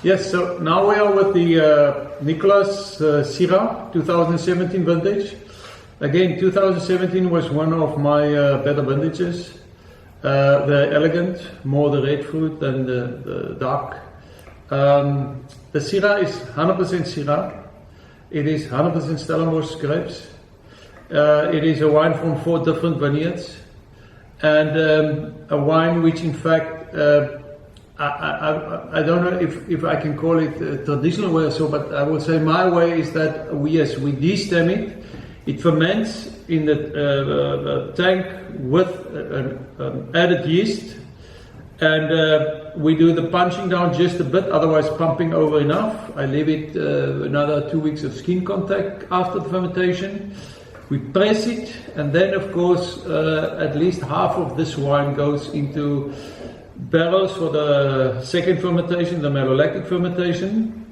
Yes, so now we are with the Nico's Syrah 2017 vintage. Again, 2017 was one of my better vintages. Very elegant, more the red fruit than the dark. The Syrah is 100% Syrah. It is 100% Stellenbosch grapes. It is a wine from 4 different vineyards, and a wine which, in fact, I don't know if I can call it a traditional way or so, but I would say my way is that we de-stem it. It ferments in the tank with added yeast, and we do the punching down just a bit, otherwise pumping over enough. I leave it another 2 weeks of skin contact after the fermentation. We press it, and then of course at least half of this wine goes into barrels for the second fermentation, the malolactic fermentation.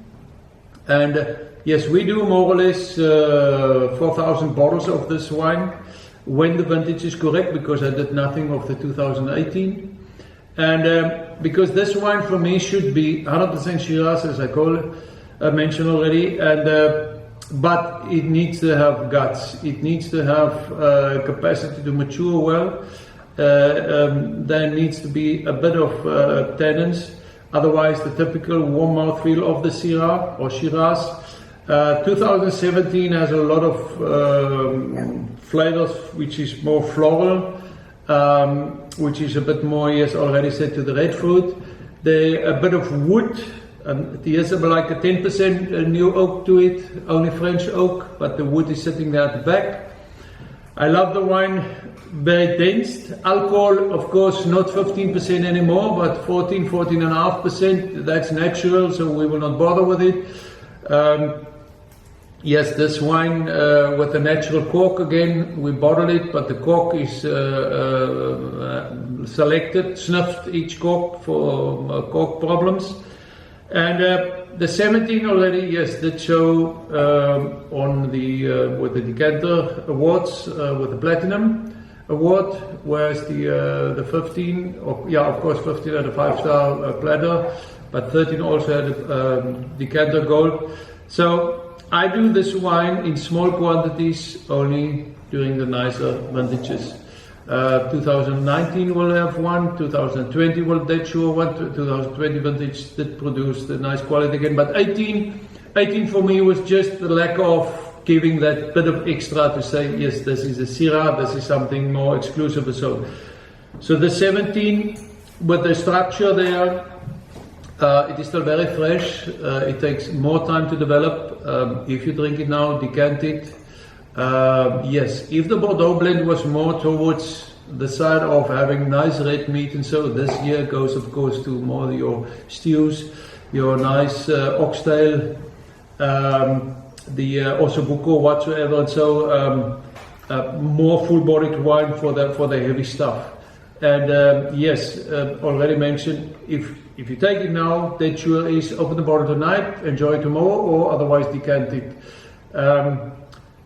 And yes, we do more or less 4,000 bottles of this wine when the vintage is correct, because I did nothing of the 2018. And because this wine for me should be 100% Shiraz, as I mentioned already, and but it needs to have guts. It needs to have capacity to mature well. There needs to be a bit of tannins. Otherwise, the typical warm mouthfeel of the Syrah or Shiraz. 2017 has a lot of flavors, which is more floral, which is a bit more, yes, already said, to the red fruit. A bit of wood. There's like a 10% new oak to it, only French oak, but the wood is sitting there at the back. I love the wine, very dense. Alcohol, of course, not 15% anymore, but 14.5%. That's natural, so we will not bother with it. Yes, this wine with a natural cork again, we bottle it, but the cork is selected, sniffed each cork for cork problems. And the 17 already, yes, did show on the with the Decanter Awards with the Platinum Award, whereas the 15, of course 15 had a 5-star platter, but 13 also had a Decanter Gold. So I do this wine in small quantities only during the nicer vintages. 2019 will have one, 2020 will dead sure one, 2020 vintage did produce the nice quality again, but 18 for me was just the lack of giving that bit of extra to say, yes, this is a Syrah, this is something more exclusive or so. So the 17 with the structure there, it is still very fresh, it takes more time to develop. If you drink it now, decant it. Yes, if the Bordeaux blend was more towards the side of having nice red meat, and so this year goes of course to more your stews, your nice oxtail, the ossobuco whatsoever, and so more full-bodied wine for the heavy stuff. And yes, already mentioned, if you take it now, that sure is open the bottle tonight, enjoy it tomorrow, or otherwise decant it.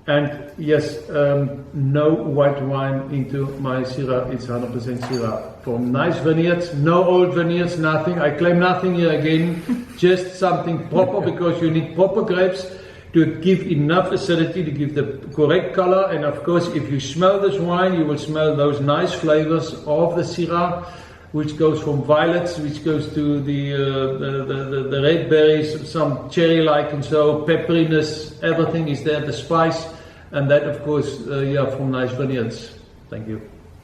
And yes, no white wine into my Syrah, it's 100% Syrah. From nice vineyards, no old vineyards, nothing. I claim nothing here again, just something proper, because you need proper grapes to give enough acidity, to give the correct color. And of course, if you smell this wine, you will smell those nice flavors of the Syrah, which goes from violets, which goes to the red berries, some cherry-like, and so pepperiness, everything is there, the spice, and that of course, from nice vineyards. Thank you.